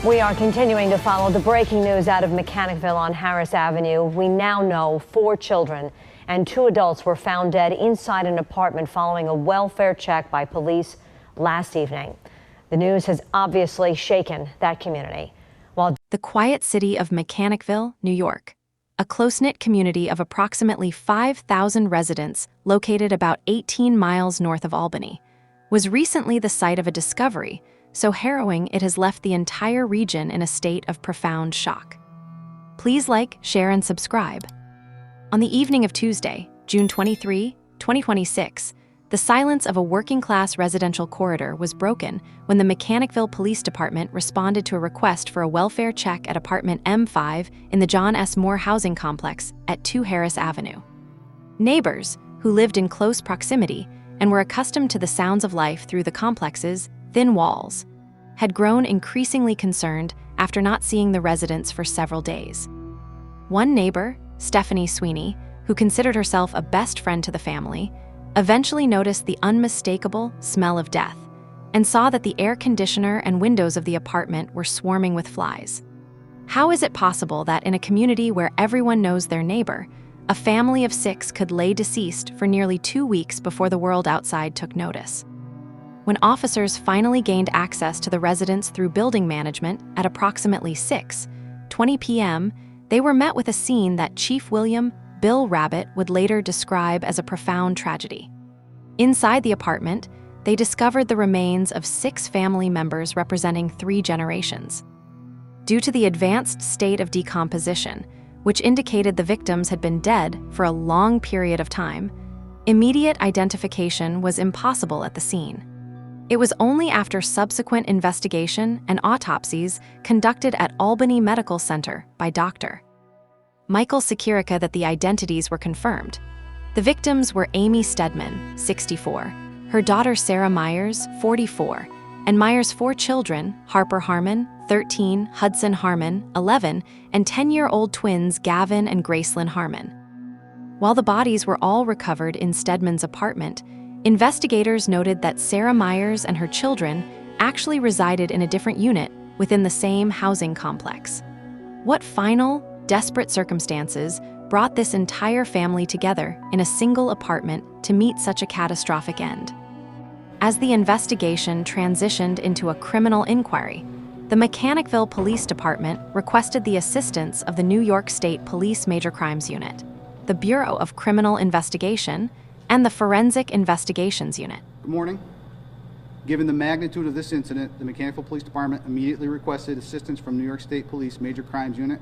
We are continuing to follow the breaking news out of Mechanicville on Harris Avenue. We now know 4 children and 2 adults were found dead inside an apartment following a welfare check by police last evening. The news has obviously shaken that community. While the quiet city of Mechanicville, New York, a close-knit community of approximately 5,000 residents located about 18 miles north of Albany, was recently the site of a discovery so harrowing it has left the entire region in a state of profound shock. Please like, share, and subscribe. On the evening of Tuesday, June 23, 2026, the silence of a working-class residential corridor was broken when the Mechanicville Police Department responded to a request for a welfare check at apartment M5 in the John S. Moore housing complex at 2 Harris Avenue. Neighbors, who lived in close proximity and were accustomed to the sounds of life through the complex's thin walls, had grown increasingly concerned after not seeing the residents for several days. One neighbor, Stephanie Sweeney, who considered herself a best friend to the family, eventually noticed the unmistakable smell of death and saw that the air conditioner and windows of the apartment were swarming with flies. How is it possible that in a community where everyone knows their neighbor, a family of 6 could lay deceased for nearly 2 weeks before the world outside took notice? When officers finally gained access to the residence through building management at approximately 6:20 p.m., they were met with a scene that Chief William Bill Rabbit would later describe as a profound tragedy. Inside the apartment, they discovered the remains of 6 family members representing 3 generations. Due to the advanced state of decomposition, which indicated the victims had been dead for a long period of time, immediate identification was impossible at the scene. It was only after subsequent investigation and autopsies conducted at Albany Medical Center by Dr. Michael Sakirica that the identities were confirmed. The victims were Amy Steadman, 64, her daughter Sarah Myers, 44, and Myers' 4 children, Harper Harmon, 13, Hudson Harmon, 11, and 10-year-old twins Gavin and Gracelynn Harmon. While the bodies were all recovered in Steadman's apartment, investigators noted that Sarah Myers and her children actually resided in a different unit within the same housing complex. What final, desperate circumstances brought this entire family together in a single apartment to meet such a catastrophic end? As the investigation transitioned into a criminal inquiry, the Mechanicville Police Department requested the assistance of the New York State Police Major Crimes Unit, the Bureau of Criminal Investigation, and the Forensic Investigations Unit. Good morning. Given the magnitude of this incident, the Mechanicville Police Department immediately requested assistance from New York State Police Major Crimes Unit,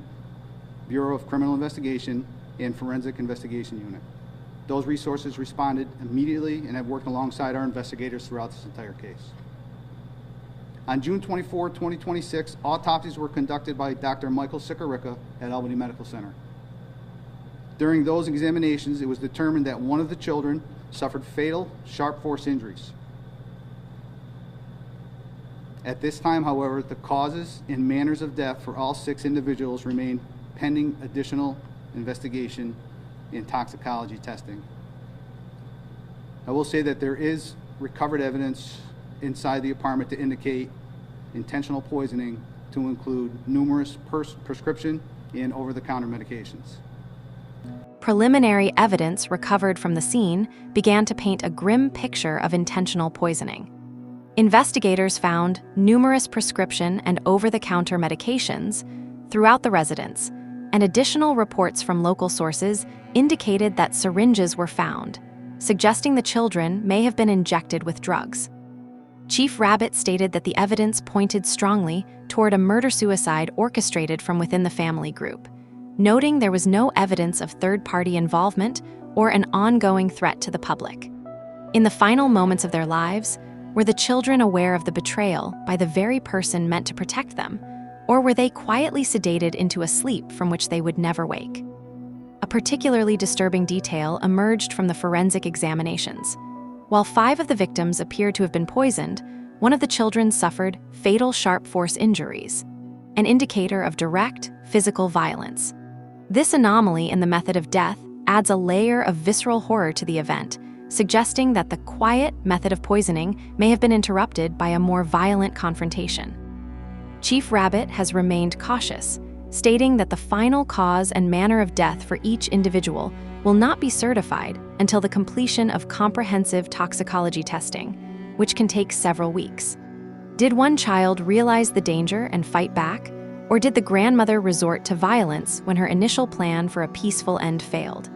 Bureau of Criminal Investigation, and Forensic Investigation Unit. Those resources responded immediately and have worked alongside our investigators throughout this entire case. On June 24, 2026, autopsies were conducted by Dr. Michael Sakirica at Albany Medical Center. During those examinations, it was determined that one of the children suffered fatal, sharp force injuries. At this time, however, the causes and manners of death for all 6 individuals remain pending additional investigation and toxicology testing. I will say that there is recovered evidence inside the apartment to indicate intentional poisoning, to include numerous prescription and over-the-counter medications. Preliminary evidence recovered from the scene began to paint a grim picture of intentional poisoning. Investigators found numerous prescription and over-the-counter medications throughout the residence, and additional reports from local sources indicated that syringes were found, suggesting the children may have been injected with drugs. Chief Rabbit stated that the evidence pointed strongly toward a murder-suicide orchestrated from within the family group, noting there was no evidence of third-party involvement or an ongoing threat to the public. In the final moments of their lives, were the children aware of the betrayal by the very person meant to protect them, or were they quietly sedated into a sleep from which they would never wake? A particularly disturbing detail emerged from the forensic examinations. While 5 of the victims appeared to have been poisoned, one of the children suffered fatal sharp force injuries, an indicator of direct physical violence. This anomaly in the method of death adds a layer of visceral horror to the event, suggesting that the quiet method of poisoning may have been interrupted by a more violent confrontation. Chief Rabbit has remained cautious, stating that the final cause and manner of death for each individual will not be certified until the completion of comprehensive toxicology testing, which can take several weeks. Did one child realize the danger and fight back, or did the grandmother resort to violence when her initial plan for a peaceful end failed?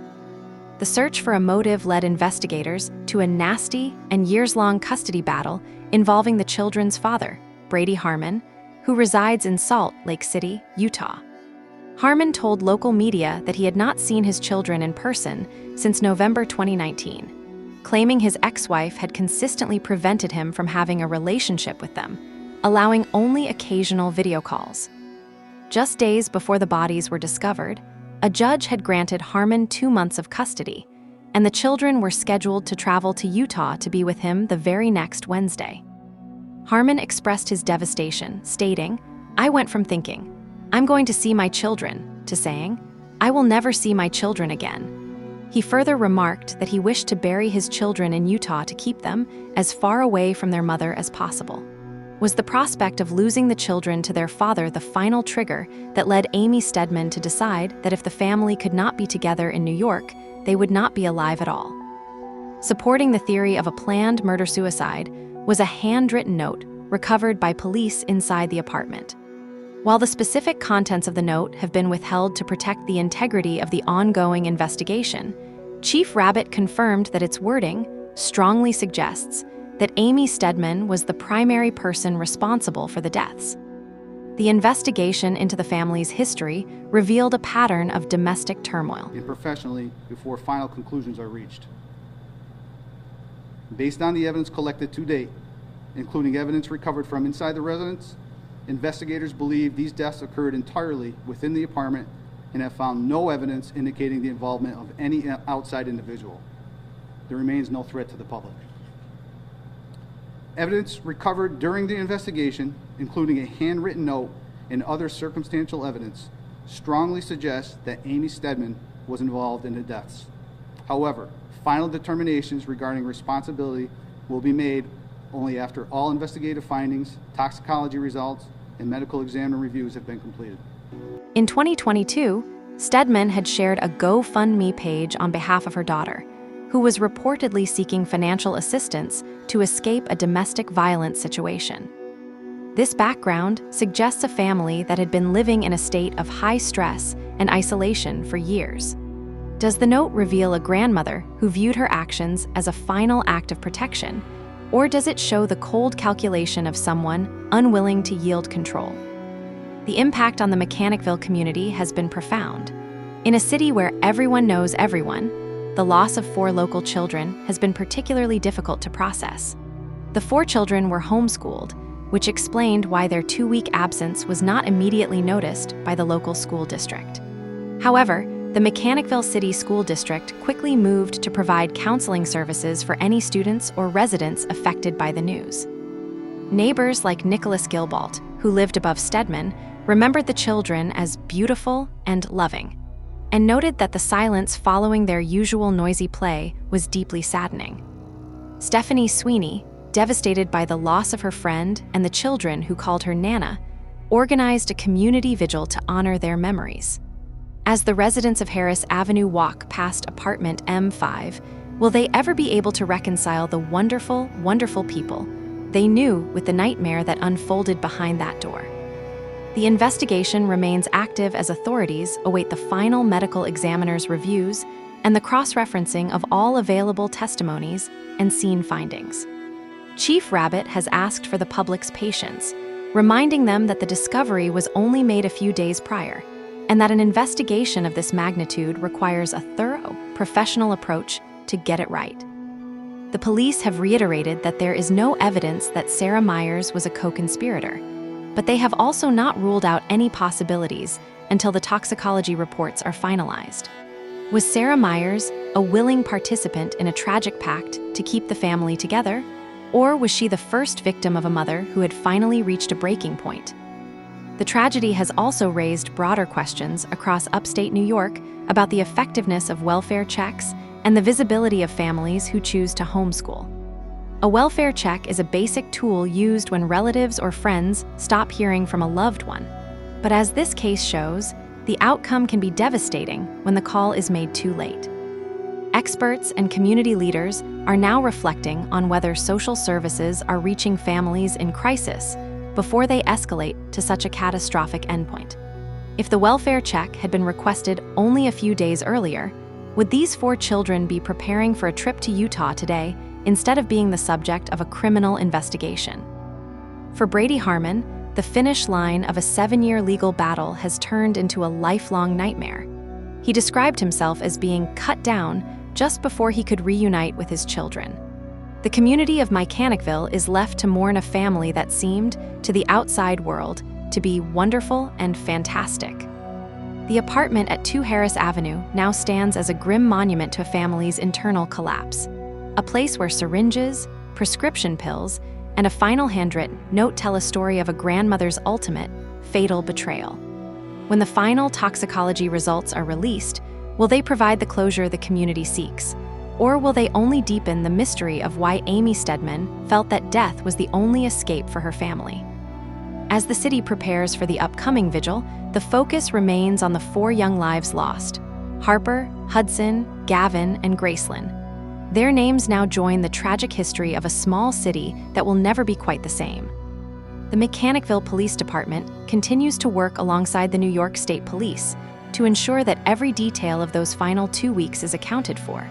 The search for a motive led investigators to a nasty and years-long custody battle involving the children's father, Brady Harmon, who resides in Salt Lake City, Utah. Harmon told local media that he had not seen his children in person since November 2019, claiming his ex-wife had consistently prevented him from having a relationship with them, allowing only occasional video calls. Just days before the bodies were discovered, a judge had granted Harmon 2 months of custody, and the children were scheduled to travel to Utah to be with him the very next Wednesday. Harmon expressed his devastation, stating, "I went from thinking, I'm going to see my children," to saying, "I will never see my children again." He further remarked that he wished to bury his children in Utah to keep them as far away from their mother as possible. Was the prospect of losing the children to their father the final trigger that led Amy Steadman to decide that if the family could not be together in New York, they would not be alive at all? Supporting the theory of a planned murder-suicide was a handwritten note recovered by police inside the apartment. While the specific contents of the note have been withheld to protect the integrity of the ongoing investigation, Chief Rabbit confirmed that its wording strongly suggests that Amy Steadman was the primary person responsible for the deaths. The investigation into the family's history revealed a pattern of domestic turmoil. And professionally before final conclusions are reached. Based on the evidence collected to date, including evidence recovered from inside the residence, investigators believe these deaths occurred entirely within the apartment and have found no evidence indicating the involvement of any outside individual. There remains no threat to the public. Evidence recovered during the investigation, including a handwritten note and other circumstantial evidence, strongly suggests that Amy Steadman was involved in the deaths. However, final determinations regarding responsibility will be made only after all investigative findings, toxicology results, and medical examiner reviews have been completed. In 2022, Steadman had shared a GoFundMe page on behalf of her daughter, who was reportedly seeking financial assistance to escape a domestic violence situation. This background suggests a family that had been living in a state of high stress and isolation for years. Does the note reveal a grandmother who viewed her actions as a final act of protection, or does it show the cold calculation of someone unwilling to yield control? The impact on the Mechanicville community has been profound. In a city where everyone knows everyone, the loss of 4 local children has been particularly difficult to process. The 4 children were homeschooled, which explained why their 2-week absence was not immediately noticed by the local school district. However, the Mechanicville City School District quickly moved to provide counseling services for any students or residents affected by the news. Neighbors like Nicholas Gilbalt, who lived above Steadman, remembered the children as beautiful and loving, and noted that the silence following their usual noisy play was deeply saddening. Stephanie Sweeney, devastated by the loss of her friend and the children who called her Nana, organized a community vigil to honor their memories. As the residents of Harris Avenue walk past apartment M5, will they ever be able to reconcile the wonderful, wonderful people they knew with the nightmare that unfolded behind that door? The investigation remains active as authorities await the final medical examiner's reviews and the cross-referencing of all available testimonies and scene findings. Chief Rabbit has asked for the public's patience, reminding them that the discovery was only made a few days prior, and that an investigation of this magnitude requires a thorough, professional approach to get it right. The police have reiterated that there is no evidence that Sarah Myers was a co-conspirator, but they have also not ruled out any possibilities until the toxicology reports are finalized. Was Sarah Myers a willing participant in a tragic pact to keep the family together, or was she the first victim of a mother who had finally reached a breaking point? The tragedy has also raised broader questions across upstate New York about the effectiveness of welfare checks and the visibility of families who choose to homeschool. A welfare check is a basic tool used when relatives or friends stop hearing from a loved one. But as this case shows, the outcome can be devastating when the call is made too late. Experts and community leaders are now reflecting on whether social services are reaching families in crisis before they escalate to such a catastrophic endpoint. If the welfare check had been requested only a few days earlier, would these 4 children be preparing for a trip to Utah today instead of being the subject of a criminal investigation? For Brady Harmon, the finish line of a 7-year legal battle has turned into a lifelong nightmare. He described himself as being cut down just before he could reunite with his children. The community of Mechanicville is left to mourn a family that seemed, to the outside world, to be wonderful and fantastic. The apartment at 2 Harris Avenue now stands as a grim monument to a family's internal collapse, a place where syringes, prescription pills, and a final handwritten note tell a story of a grandmother's ultimate, fatal betrayal. When the final toxicology results are released, will they provide the closure the community seeks? Or will they only deepen the mystery of why Amy Steadman felt that death was the only escape for her family? As the city prepares for the upcoming vigil, the focus remains on the 4 young lives lost: Harper, Hudson, Gavin, and Gracelynn. Their names now join the tragic history of a small city that will never be quite the same. The Mechanicville Police Department continues to work alongside the New York State Police to ensure that every detail of those final 2 weeks is accounted for.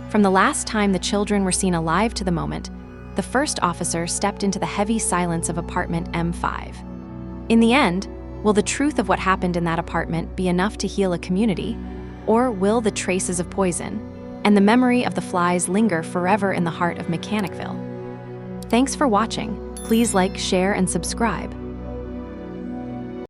From the last time the children were seen alive to the moment, the first officer stepped into the heavy silence of apartment M5. In the end, will the truth of what happened in that apartment be enough to heal a community, or will the traces of poison and the memory of the flies linger forever in the heart of Mechanicville? Thanks for watching. Please like, share, and subscribe.